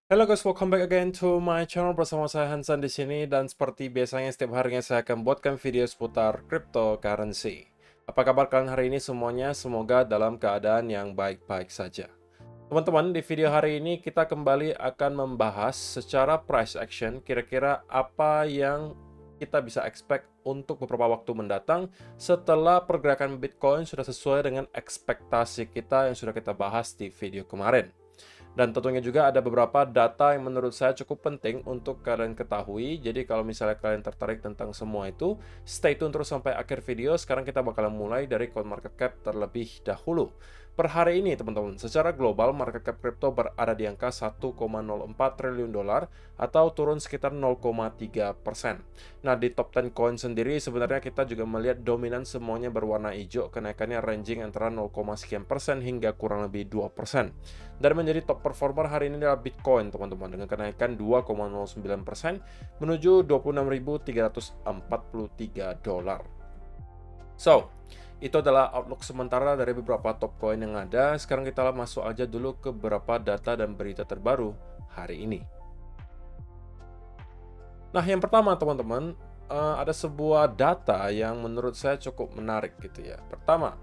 Halo guys, welcome back again to my channel bersama saya Hansan di sini dan seperti biasanya setiap harinya saya akan buatkan video seputar cryptocurrency. Apa kabar kalian hari ini semuanya? Semoga dalam keadaan yang baik-baik saja. Teman-teman, di video hari ini kita kembali akan membahas secara price action kira-kira apa yang kita bisa expect untuk beberapa waktu mendatang setelah pergerakan Bitcoin sudah sesuai dengan ekspektasi kita yang sudah kita bahas di video kemarin. Dan tentunya juga ada beberapa data yang menurut saya cukup penting untuk kalian ketahui. Jadi kalau misalnya kalian tertarik tentang semua itu, stay tune terus sampai akhir video. Sekarang kita bakalan mulai dari CoinMarketCap terlebih dahulu. Per hari ini teman-teman, secara global market cap kripto berada di angka 1,04 triliun dolar atau turun sekitar 0,3%. Nah, di top 10 coin sendiri sebenarnya kita juga melihat dominan semuanya berwarna hijau, kenaikannya ranging antara 0, sekian persen hingga kurang lebih 2%. Dan menjadi top performer hari ini adalah Bitcoin, teman-teman, dengan kenaikan 2,09% menuju 26.343 dolar. So, itu adalah outlook sementara dari beberapa top coin yang ada. Sekarang kita masuk aja dulu ke beberapa data dan berita terbaru hari ini. Nah, yang pertama teman-teman, ada sebuah data yang menurut saya cukup menarik gitu ya. Pertama,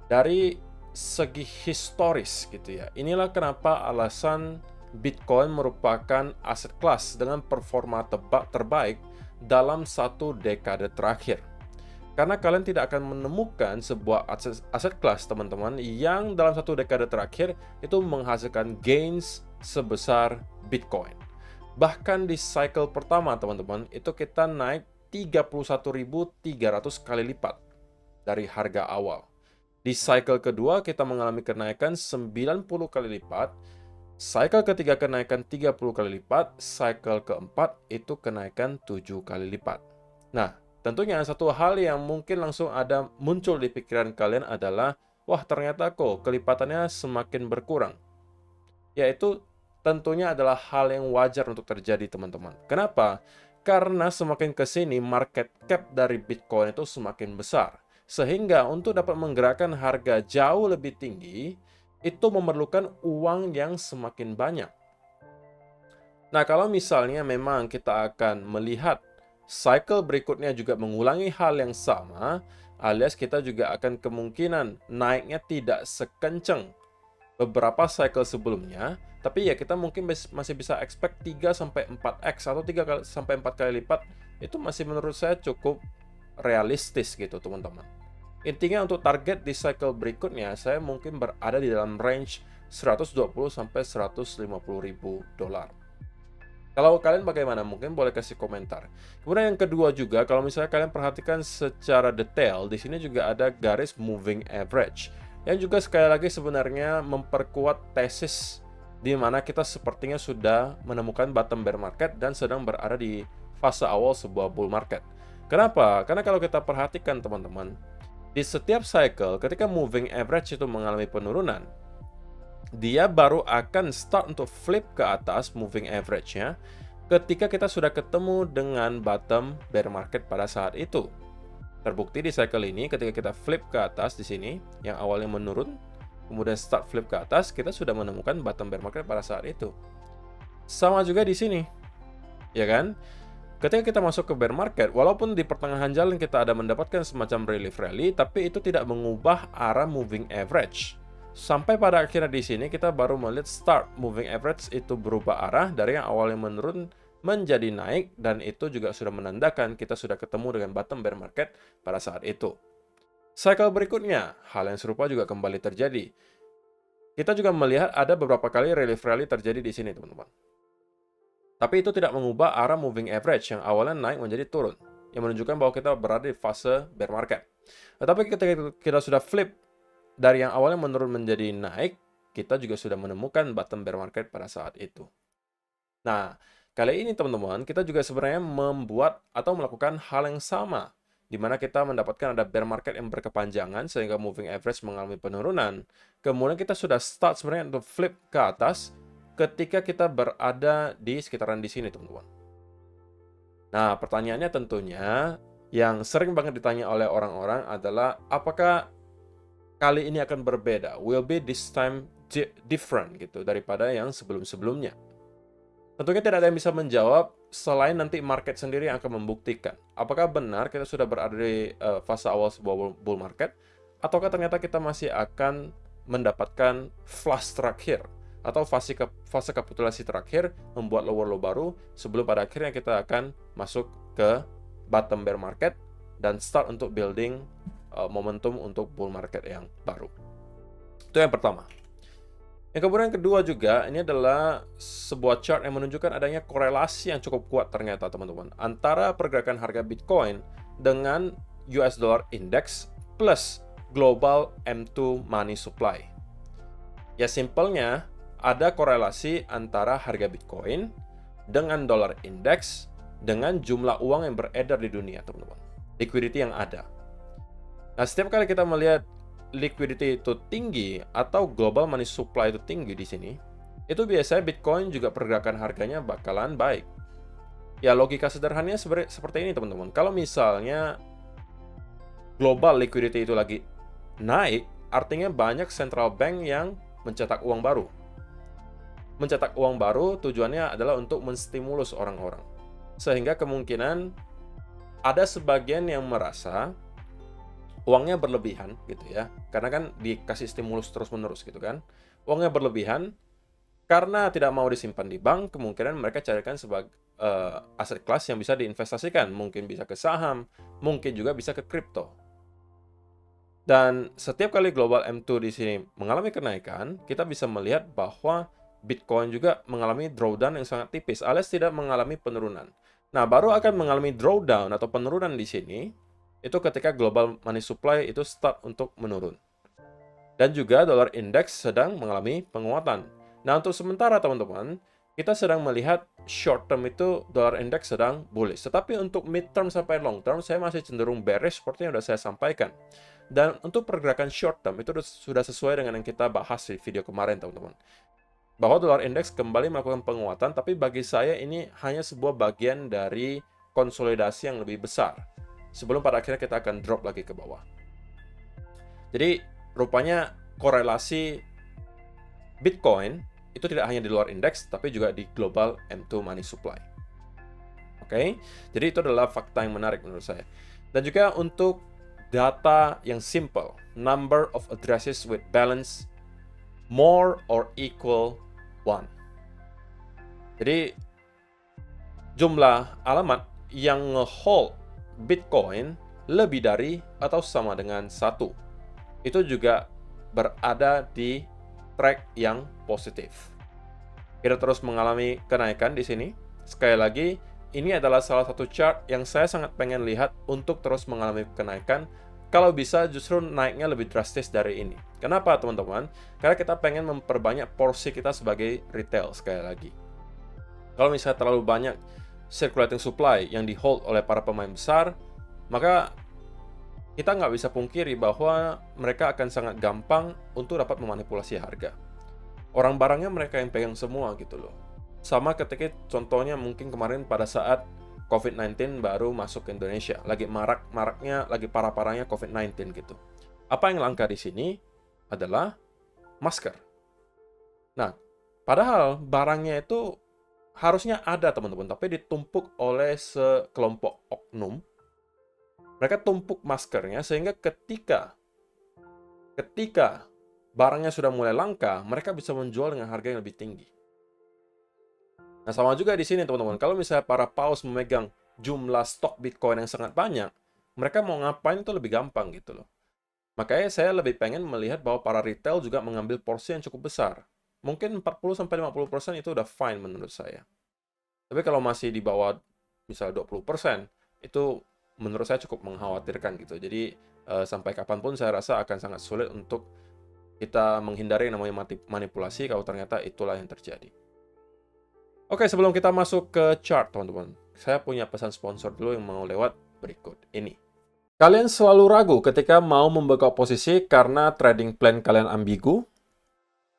dari segi historis gitu ya. Inilah kenapa alasan Bitcoin merupakan aset kelas dengan performa terbaik dalam satu dekade terakhir. Karena kalian tidak akan menemukan sebuah aset kelas, teman-teman, yang dalam satu dekade terakhir itu menghasilkan gains sebesar Bitcoin. Bahkan di cycle pertama, teman-teman, itu kita naik 31.300 kali lipat dari harga awal. Di cycle kedua, kita mengalami kenaikan 90 kali lipat. Cycle ketiga kenaikan 30 kali lipat. Cycle keempat itu kenaikan 7 kali lipat. Nah, tentunya satu hal yang mungkin langsung ada muncul di pikiran kalian adalah, wah ternyata kok kelipatannya semakin berkurang. Yaitu tentunya adalah hal yang wajar untuk terjadi, teman-teman. Kenapa? Karena semakin ke sini market cap dari Bitcoin itu semakin besar. Sehingga untuk dapat menggerakkan harga jauh lebih tinggi, itu memerlukan uang yang semakin banyak. Nah, kalau misalnya memang kita akan melihat cycle berikutnya juga mengulangi hal yang sama, alias kita juga akan kemungkinan naiknya tidak sekencang beberapa cycle sebelumnya, tapi ya kita mungkin masih bisa expect 3-4x atau 3-4 kali lipat, itu masih menurut saya cukup realistis gitu teman-teman. Intinya untuk target di cycle berikutnya, saya mungkin berada di dalam range 120-150 ribu dolar. Kalau kalian bagaimana? Mungkin boleh kasih komentar. Kemudian yang kedua juga, kalau misalnya kalian perhatikan secara detail, di sini juga ada garis moving average. Yang juga sekali lagi sebenarnya memperkuat tesis di mana kita sepertinya sudah menemukan bottom bear market dan sedang berada di fase awal sebuah bull market. Kenapa? Karena kalau kita perhatikan teman-teman, di setiap cycle ketika moving average itu mengalami penurunan, dia baru akan start untuk flip ke atas moving average-nya ketika kita sudah ketemu dengan bottom bear market pada saat itu. Terbukti di cycle ini ketika kita flip ke atas di sini, yang awalnya menurun, kemudian start flip ke atas, kita sudah menemukan bottom bear market pada saat itu. Sama juga di sini, ya kan? Ketika kita masuk ke bear market, walaupun di pertengahan jalan kita ada mendapatkan semacam relief rally, tapi itu tidak mengubah arah moving average. Sampai pada akhirnya di sini kita baru melihat start moving average itu berubah arah dari yang awalnya menurun menjadi naik, dan itu juga sudah menandakan kita sudah ketemu dengan bottom bear market pada saat itu. Cycle berikutnya, hal yang serupa juga kembali terjadi. Kita juga melihat ada beberapa kali relief rally terjadi di sini, teman-teman. Tapi itu tidak mengubah arah moving average yang awalnya naik menjadi turun, yang menunjukkan bahwa kita berada di fase bear market. Tetapi ketika kita sudah flip dari yang awalnya menurun menjadi naik, kita juga sudah menemukan bottom bear market pada saat itu. Nah, kali ini teman-teman, kita juga sebenarnya membuat atau melakukan hal yang sama, di mana kita mendapatkan ada bear market yang berkepanjangan sehingga moving average mengalami penurunan. Kemudian kita sudah start sebenarnya untuk flip ke atas ketika kita berada di sekitaran di sini, teman-teman. Nah, pertanyaannya tentunya yang sering banget ditanya oleh orang-orang adalah apakah kali ini akan berbeda, will be this time different gitu daripada yang sebelum-sebelumnya. Tentunya tidak ada yang bisa menjawab selain nanti market sendiri yang akan membuktikan. Apakah benar kita sudah berada di fase awal sebuah bull market, ataukah ternyata kita masih akan mendapatkan flush terakhir, atau fase kapitulasi terakhir, membuat lower low baru, sebelum pada akhirnya kita akan masuk ke bottom bear market, dan start untuk building momentum untuk bull market yang baru. Itu yang pertama. Yang kemudian kedua juga, ini adalah sebuah chart yang menunjukkan adanya korelasi yang cukup kuat ternyata teman-teman, antara pergerakan harga Bitcoin dengan US Dollar Index plus Global M2 Money Supply. Ya simpelnya, ada korelasi antara harga Bitcoin dengan Dollar Index dengan jumlah uang yang beredar di dunia teman-teman. Liquidity yang ada. Nah, setiap kali kita melihat liquidity itu tinggi atau global money supply itu tinggi di sini, itu biasanya Bitcoin juga pergerakan harganya bakalan baik. Ya, logika sederhananya seperti ini teman-teman. Kalau misalnya global liquidity itu lagi naik, artinya banyak central bank yang mencetak uang baru. Mencetak uang baru tujuannya adalah untuk menstimulus orang-orang. Sehingga kemungkinan ada sebagian yang merasa uangnya berlebihan gitu ya, karena kan dikasih stimulus terus-menerus gitu kan, uangnya berlebihan karena tidak mau disimpan di bank, kemungkinan mereka carikan sebagai aset kelas yang bisa diinvestasikan, mungkin bisa ke saham, mungkin juga bisa ke kripto. Dan setiap kali global M2 di sini mengalami kenaikan, kita bisa melihat bahwa Bitcoin juga mengalami drawdown yang sangat tipis, alias tidak mengalami penurunan. Nah, baru akan mengalami drawdown atau penurunan di sini itu ketika global money supply itu start untuk menurun. Dan juga dollar index sedang mengalami penguatan. Nah, untuk sementara teman-teman, kita sedang melihat short term itu dollar index sedang bullish. Tetapi untuk mid term sampai long term, saya masih cenderung bearish seperti yang sudah saya sampaikan. Dan untuk pergerakan short term itu sudah sesuai dengan yang kita bahas di video kemarin teman-teman. Bahwa dollar index kembali melakukan penguatan, tapi bagi saya ini hanya sebuah bagian dari konsolidasi yang lebih besar. Sebelum pada akhirnya kita akan drop lagi ke bawah. Jadi, rupanya korelasi Bitcoin itu tidak hanya di luar indeks, tapi juga di global M2 money supply. Oke, jadi itu adalah fakta yang menarik menurut saya. Dan juga untuk data yang simple, number of addresses with balance more or equal 1. Jadi, jumlah alamat yang nge-hold Bitcoin lebih dari atau sama dengan 1. Itu juga berada di track yang positif. Kita terus mengalami kenaikan di sini. Sekali lagi, ini adalah salah satu chart yang saya sangat pengen lihat untuk terus mengalami kenaikan. Kalau bisa justru naiknya lebih drastis dari ini. Kenapa teman-teman? Karena kita pengen memperbanyak porsi kita sebagai retail sekali lagi. Kalau misalnya terlalu banyak circulating supply yang di hold oleh para pemain besar, maka kita nggak bisa pungkiri bahwa mereka akan sangat gampang untuk dapat memanipulasi harga. Orang barangnya mereka yang pegang semua gitu loh. Sama ketika contohnya mungkin kemarin pada saat COVID-19 baru masuk ke Indonesia, lagi marak-maraknya, lagi parah-parahnya COVID-19 gitu. Apa yang langka di sini adalah masker. Nah, padahal barangnya itu harusnya ada teman-teman, tapi ditumpuk oleh sekelompok oknum. Mereka tumpuk maskernya sehingga ketika barangnya sudah mulai langka, mereka bisa menjual dengan harga yang lebih tinggi. Nah, sama juga di sini teman-teman. Kalau misalnya para paus memegang jumlah stok Bitcoin yang sangat banyak, mereka mau ngapain itu lebih gampang gitu loh. Makanya saya lebih pengen melihat bahwa para retail juga mengambil porsi yang cukup besar. Mungkin 40-50% itu udah fine menurut saya. Tapi kalau masih di bawah misalnya 20%, itu menurut saya cukup mengkhawatirkan gitu. Jadi sampai kapanpun saya rasa akan sangat sulit untuk kita menghindari yang namanya manipulasi kalau ternyata itulah yang terjadi. Oke, sebelum kita masuk ke chart teman-teman, saya punya pesan sponsor dulu yang mau lewat berikut ini. Kalian selalu ragu ketika mau membuka posisi karena trading plan kalian ambigu?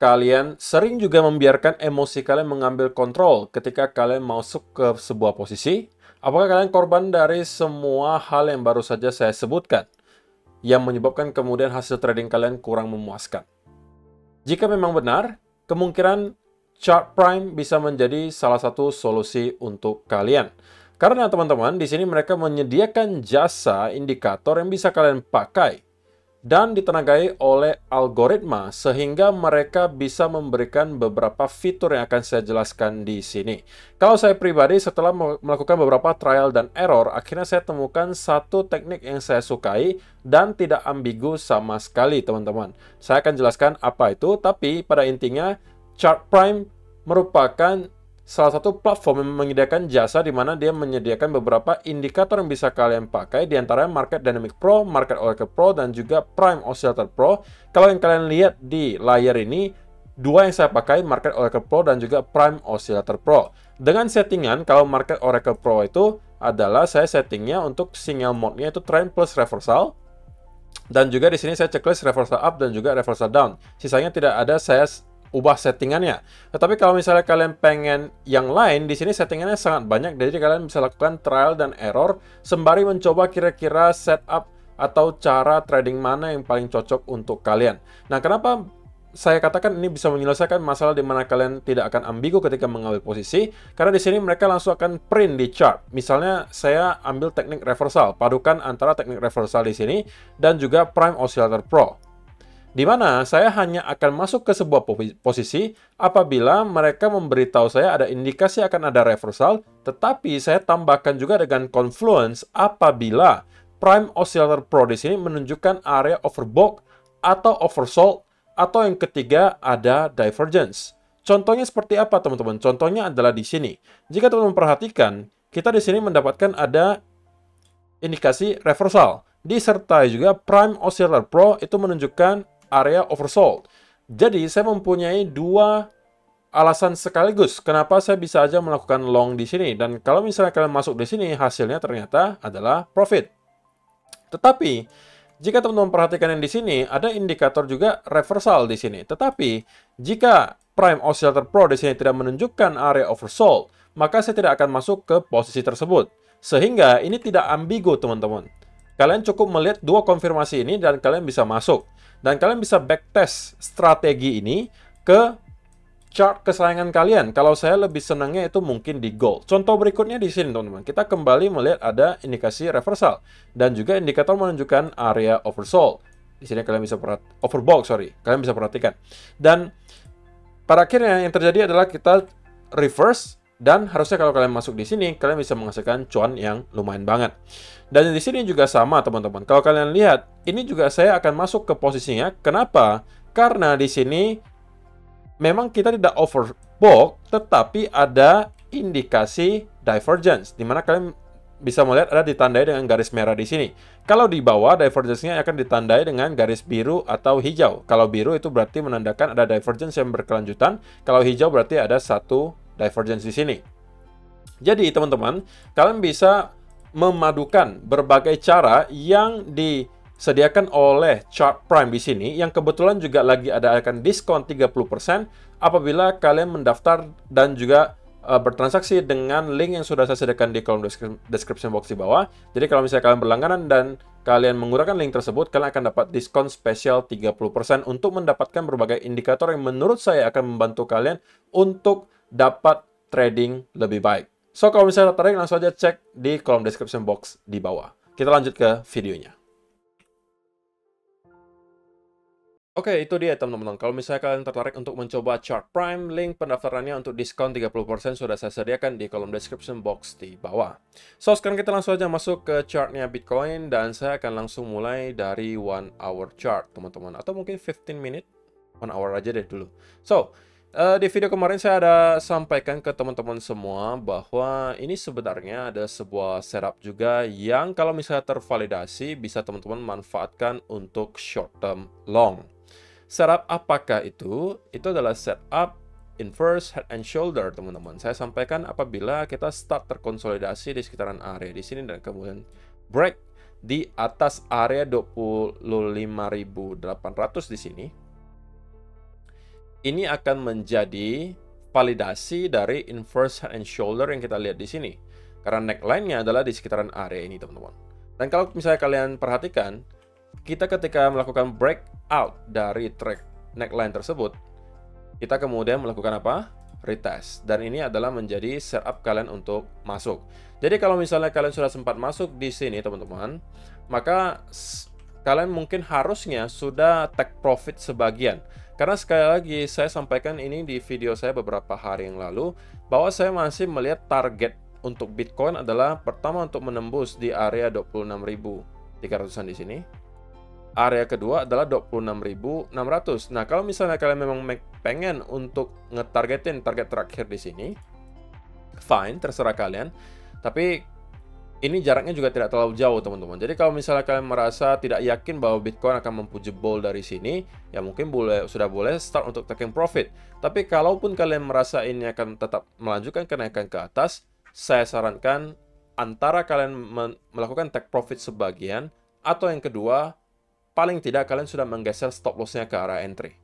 Kalian sering juga membiarkan emosi kalian mengambil kontrol ketika kalian masuk ke sebuah posisi? Apakah kalian korban dari semua hal yang baru saja saya sebutkan, yang menyebabkan kemudian hasil trading kalian kurang memuaskan? Jika memang benar, kemungkinan Chart Prime bisa menjadi salah satu solusi untuk kalian. Karena teman-teman, di sini mereka menyediakan jasa indikator yang bisa kalian pakai dan ditenagai oleh algoritma sehingga mereka bisa memberikan beberapa fitur yang akan saya jelaskan di sini. Kalau saya pribadi setelah melakukan beberapa trial dan error, akhirnya saya temukan satu teknik yang saya sukai dan tidak ambigu sama sekali, teman-teman. Saya akan jelaskan apa itu, tapi pada intinya Chart Prime merupakan salah satu platform yang menyediakan jasa di mana dia menyediakan beberapa indikator yang bisa kalian pakai, di antaranya Market Dynamic Pro, Market Oracle Pro, dan juga Prime Oscillator Pro. Kalau yang kalian lihat di layar ini, dua yang saya pakai, Market Oracle Pro dan juga Prime Oscillator Pro. Dengan settingan, kalau Market Oracle Pro itu adalah saya settingnya untuk sinyal mode-nya itu trend plus reversal. Dan juga di sini saya checklist reversal up dan juga reversal down. Sisanya tidak ada saya ubah settingannya. Tetapi kalau misalnya kalian pengen yang lain, di sini settingannya sangat banyak, jadi kalian bisa lakukan trial dan error sembari mencoba kira-kira setup atau cara trading mana yang paling cocok untuk kalian. Nah, kenapa saya katakan ini bisa menyelesaikan masalah di mana kalian tidak akan ambigu ketika mengambil posisi? Karena di sini mereka langsung akan print di chart. Misalnya saya ambil teknik reversal, padukan antara teknik reversal di sini dan juga Prime Oscillator Pro, di mana saya hanya akan masuk ke sebuah posisi apabila mereka memberitahu saya ada indikasi akan ada reversal, tetapi saya tambahkan juga dengan confluence apabila Prime Oscillator Pro di sini menunjukkan area overbought atau oversold, atau yang ketiga ada divergence. Contohnya seperti apa, teman-teman? Contohnya adalah di sini. Jika teman-teman perhatikan, kita di sini mendapatkan ada indikasi reversal, disertai juga Prime Oscillator Pro itu menunjukkan area oversold. Jadi, saya mempunyai dua alasan sekaligus kenapa saya bisa aja melakukan long di sini. Dan kalau misalnya kalian masuk di sini, hasilnya ternyata adalah profit. Tetapi, jika teman-teman perhatikan yang di sini, ada indikator juga reversal di sini. Tetapi, jika Prime Oscillator Pro di sini tidak menunjukkan area oversold, maka saya tidak akan masuk ke posisi tersebut. Sehingga ini tidak ambigu, teman-teman. Kalian cukup melihat dua konfirmasi ini dan kalian bisa masuk. Dan kalian bisa backtest strategi ini ke chart kesayangan kalian. Kalau saya lebih senangnya itu mungkin di gold. Contoh berikutnya di sini, teman-teman. Kita kembali melihat ada indikasi reversal dan juga indikator menunjukkan area oversold. Di sini kalian bisa overbought, kalian bisa perhatikan. Dan pada akhirnya yang terjadi adalah kita reverse. Dan harusnya kalau kalian masuk di sini, kalian bisa menghasilkan cuan yang lumayan banget. Dan di sini juga sama, teman-teman. Kalau kalian lihat, ini juga saya akan masuk ke posisinya. Kenapa? Karena di sini memang kita tidak overbought, tetapi ada indikasi divergence, di mana kalian bisa melihat ada ditandai dengan garis merah di sini. Kalau di bawah, divergence-nya akan ditandai dengan garis biru atau hijau. Kalau biru itu berarti menandakan ada divergence yang berkelanjutan. Kalau hijau berarti ada satu divergence di sini. Jadi teman-teman, kalian bisa memadukan berbagai cara yang disediakan oleh Chart Prime di sini, yang kebetulan juga lagi ada akan diskon 30% apabila kalian mendaftar dan juga bertransaksi dengan link yang sudah saya sediakan di kolom description box di bawah. Jadi kalau misalnya kalian berlangganan dan kalian menggunakan link tersebut, kalian akan dapat diskon spesial 30% untuk mendapatkan berbagai indikator yang menurut saya akan membantu kalian untuk dapat trading lebih baik. So, kalau misalnya tertarik, langsung aja cek di kolom description box di bawah. Kita lanjut ke videonya. Oke, itu dia teman-teman. Kalau misalnya kalian tertarik untuk mencoba Chart Prime, link pendaftarannya untuk diskon 30% sudah saya sediakan di kolom description box di bawah. So, sekarang kita langsung aja masuk ke chartnya Bitcoin, dan saya akan langsung mulai dari 1 hour chart, teman-teman. Atau mungkin 15 minute, 1 hour aja deh dulu. So, di video kemarin saya ada sampaikan ke teman-teman semua bahwa ini sebenarnya ada sebuah setup juga yang kalau misalnya tervalidasi bisa teman-teman manfaatkan untuk short term long. Setup apakah itu? Itu adalah setup inverse head and shoulder, teman-teman. Saya sampaikan apabila kita start terkonsolidasi di sekitaran area di sini dan kemudian break di atas area 25.800 di sini. Ini akan menjadi validasi dari inverse head and shoulder yang kita lihat di sini. Karena neckline-nya adalah di sekitaran area ini, teman-teman. Dan kalau misalnya kalian perhatikan, kita ketika melakukan breakout dari track neckline tersebut, kita kemudian melakukan apa? retest. Dan ini adalah menjadi setup kalian untuk masuk. Jadi kalau misalnya kalian sudah sempat masuk di sini teman-teman, maka kalian mungkin harusnya sudah take profit sebagian. Karena sekali lagi saya sampaikan ini di video saya beberapa hari yang lalu, bahwa saya masih melihat target untuk Bitcoin adalah pertama untuk menembus di area 26.300-an di sini. Area kedua adalah 26.600. Nah, kalau misalnya kalian memang pengen untuk ngetargetin target terakhir di sini, fine, terserah kalian. Tapi ini jaraknya juga tidak terlalu jauh, teman-teman. Jadi kalau misalnya kalian merasa tidak yakin bahwa Bitcoin akan mampu jebol dari sini, ya mungkin sudah boleh start untuk taking profit. Tapi kalaupun kalian merasa ini akan tetap melanjutkan kenaikan ke atas, saya sarankan antara kalian melakukan take profit sebagian, atau yang kedua, paling tidak kalian sudah menggeser stop loss-nya ke arah entry.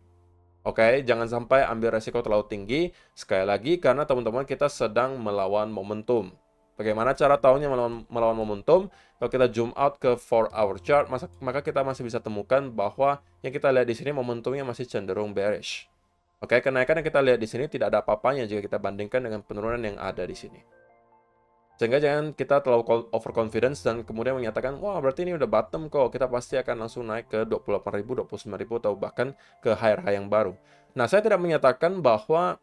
Oke, jangan sampai ambil resiko terlalu tinggi. Sekali lagi, karena teman-teman kita sedang melawan momentum. Bagaimana cara tahunya melawan momentum? Kalau kita zoom out ke 4-hour chart, maka kita masih bisa temukan bahwa yang kita lihat di sini momentumnya masih cenderung bearish. Oke, kenaikan yang kita lihat di sini tidak ada apa-apanya jika kita bandingkan dengan penurunan yang ada di sini. Sehingga jangan kita terlalu overconfidence dan kemudian menyatakan, wah berarti ini udah bottom kok, kita pasti akan langsung naik ke 28.000, 29.000 atau bahkan ke high yang baru. Nah, saya tidak menyatakan bahwa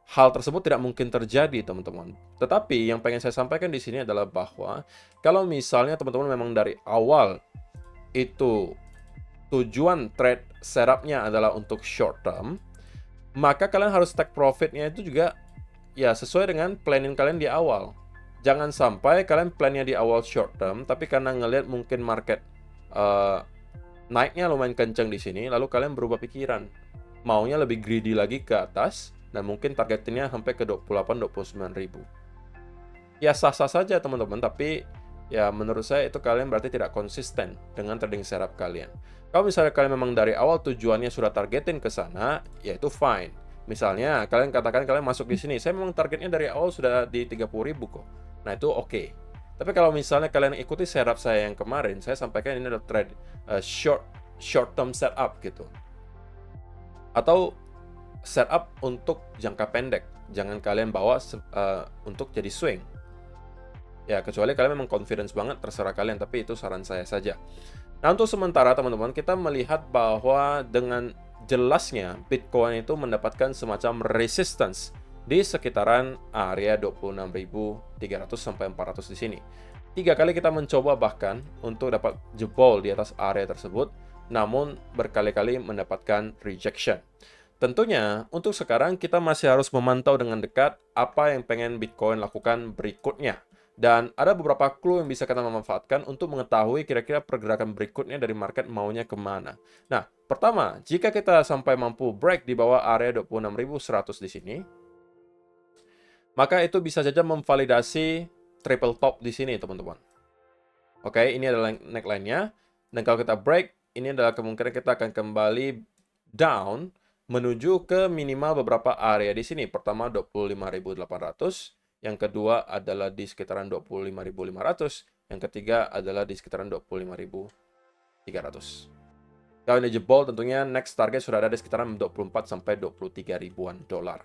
hal tersebut tidak mungkin terjadi, teman-teman. Tetapi yang pengen saya sampaikan di sini adalah bahwa kalau misalnya teman-teman memang dari awal itu tujuan trade setup-nya adalah untuk short term, maka kalian harus take profit-nya itu juga ya sesuai dengan planning kalian di awal. Jangan sampai kalian plannya di awal short term, tapi karena ngelihat mungkin market naiknya lumayan kenceng di sini, lalu kalian berubah pikiran, maunya lebih greedy lagi ke atas, dan mungkin targetnya sampai ke 28-29 ribu. Ya sah-sah saja teman-teman, tapi ya menurut saya itu kalian berarti tidak konsisten dengan trading setup kalian. Kalau misalnya kalian memang dari awal tujuannya sudah targetin ke sana, ya itu fine. Misalnya, kalian katakan kalian masuk di sini, saya memang targetnya dari awal sudah di 30.000 kok. Nah, itu oke. Tapi kalau misalnya kalian ikuti setup saya yang kemarin, saya sampaikan ini adalah trade short term setup gitu. Atau setup untuk jangka pendek. Jangan kalian bawa untuk jadi swing. Ya, kecuali kalian memang confidence banget, terserah kalian, tapi itu saran saya saja. Nah, untuk sementara teman-teman, kita melihat bahwa dengan jelasnya Bitcoin itu mendapatkan semacam resistance di sekitaran area 26.300 sampai 400 di sini. 3 kali kita mencoba bahkan untuk dapat jebol di atas area tersebut, namun berkali-kali mendapatkan rejection. Tentunya untuk sekarang kita masih harus memantau dengan dekat apa yang pengen Bitcoin lakukan berikutnya. Dan ada beberapa clue yang bisa kita manfaatkan untuk mengetahui kira-kira pergerakan berikutnya dari market maunya kemana. Nah, pertama, jika kita sampai mampu break di bawah area 26.100 di sini, maka itu bisa saja memvalidasi triple top di sini, teman-teman. Oke, ini adalah neckline-nya. Dan kalau kita break, ini adalah kemungkinan kita akan kembali down menuju ke minimal beberapa area di sini. Pertama, 25.800. Yang kedua adalah di sekitaran 25.500. Yang ketiga adalah di sekitaran 25.300. Kalau ini jebol, tentunya next target sudah ada di sekitaran 24 sampai 23 ribuan dolar.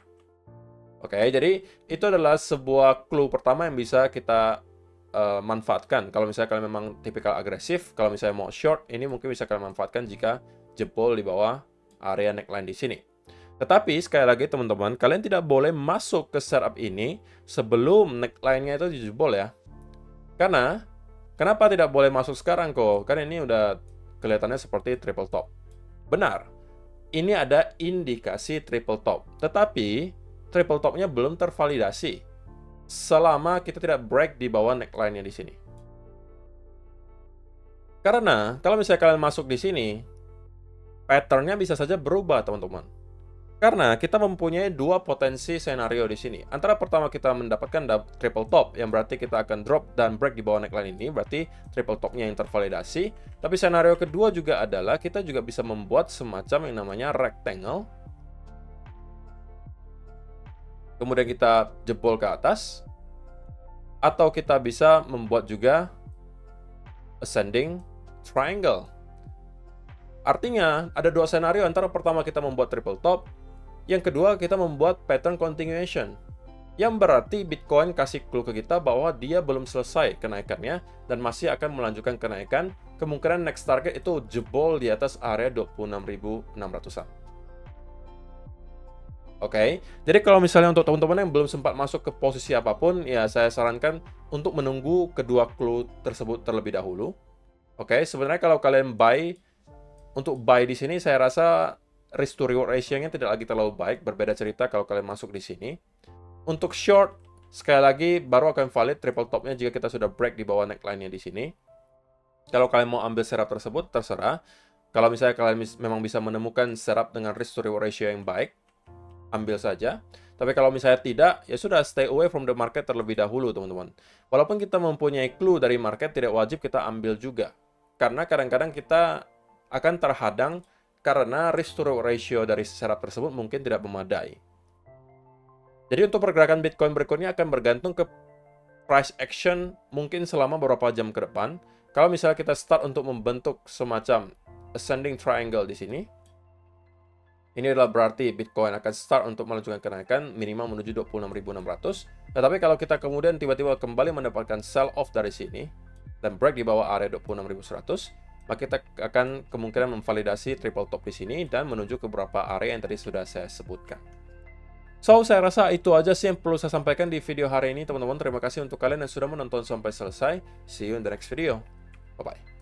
Oke, jadi itu adalah sebuah clue pertama yang bisa kita manfaatkan. Kalau misalnya kalian memang tipikal agresif, kalau misalnya mau short, ini mungkin bisa kalian manfaatkan jika jebol di bawah area neckline di sini. Tetapi sekali lagi teman-teman, kalian tidak boleh masuk ke setup ini sebelum neckline-nya itu dijebol ya. Karena, kenapa tidak boleh masuk sekarang kok? Karena ini udah kelihatannya seperti triple top. Benar, ini ada indikasi triple top. Tetapi, triple top-nya belum tervalidasi selama kita tidak break di bawah neckline-nya di sini. Karena, kalau misalnya kalian masuk di sini, pattern-nya bisa saja berubah teman-teman. Karena kita mempunyai dua potensi senario di sini. Antara pertama kita mendapatkan triple top, yang berarti kita akan drop dan break di bawah neckline ini, berarti triple topnya yang tervalidasi. Tapi senario kedua juga adalah kita juga bisa membuat semacam yang namanya rectangle. Kemudian kita jebol ke atas. Atau kita bisa membuat juga ascending triangle. Artinya ada dua senario, antara pertama kita membuat triple top, Yang kedua, kita membuat pattern continuation. Yang berarti Bitcoin kasih clue ke kita bahwa dia belum selesai kenaikannya dan masih akan melanjutkan kenaikan. Kemungkinan next target itu jebol di atas area 26.600-an. Oke, jadi kalau misalnya untuk teman-teman yang belum sempat masuk ke posisi apapun, ya saya sarankan untuk menunggu kedua clue tersebut terlebih dahulu. Oke, sebenarnya kalau kalian untuk buy di sini, saya rasa risk to reward ratio-nya tidak lagi terlalu baik. Berbeda cerita kalau kalian masuk di sini. Untuk short, sekali lagi baru akan valid triple top-nya jika kita sudah break di bawah neckline-nya di sini. Kalau kalian mau ambil setup tersebut, terserah. Kalau misalnya kalian memang bisa menemukan setup dengan risk to reward ratio yang baik, ambil saja. Tapi kalau misalnya tidak, ya sudah, stay away from the market terlebih dahulu, teman-teman. Walaupun kita mempunyai clue dari market, tidak wajib kita ambil juga. Karena kadang-kadang kita akan terhadang karena risk to reward ratio dari setup tersebut mungkin tidak memadai. Jadi untuk pergerakan Bitcoin berikutnya akan bergantung ke price action mungkin selama beberapa jam ke depan. Kalau misalnya kita start untuk membentuk semacam ascending triangle di sini, ini adalah berarti Bitcoin akan start untuk melanjutkan kenaikan minimal menuju 26.600. Tetapi kalau kita kemudian tiba-tiba kembali mendapatkan sell off dari sini dan break di bawah area 26.100, maka kita akan kemungkinan memvalidasi triple top di sini dan menuju ke beberapa area yang tadi sudah saya sebutkan. So, saya rasa itu aja sih yang perlu saya sampaikan di video hari ini, teman-teman. Terima kasih untuk kalian yang sudah menonton sampai selesai. See you in the next video. Bye-bye.